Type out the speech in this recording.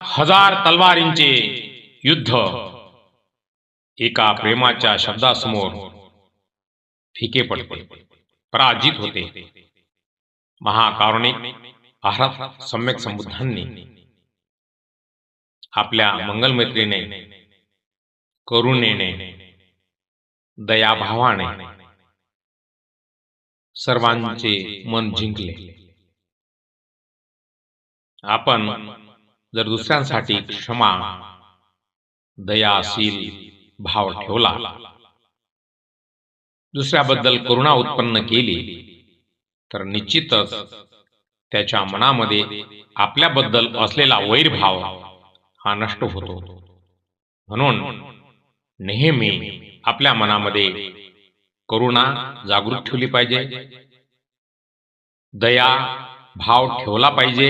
हजार तलवारींचे युद्ध एका प्रेमाच्या शब्दासमोर फिके पडते, पराजित होते. महाकारुणिक भारत सम्यक संबुद्धांनी आपल्या मंगलमैत्रीने, करुणेने, दयाभावाने सर्वांचे मन जिंकले. आपण जर दुसऱ्यांसाठी क्षमा, दयाशील भाव ठेवला, दुसऱ्याबद्दल करुणा उत्पन्न केली, तर निश्चितच त्याच्या मनामध्ये आपल्याबद्दल असलेला वैरभाव हा नष्ट होतो. म्हणून नेहमी आपल्या मनामध्ये करुणा जागृत ठेवली पाहिजे, दया भाव ठेवला पाहिजे.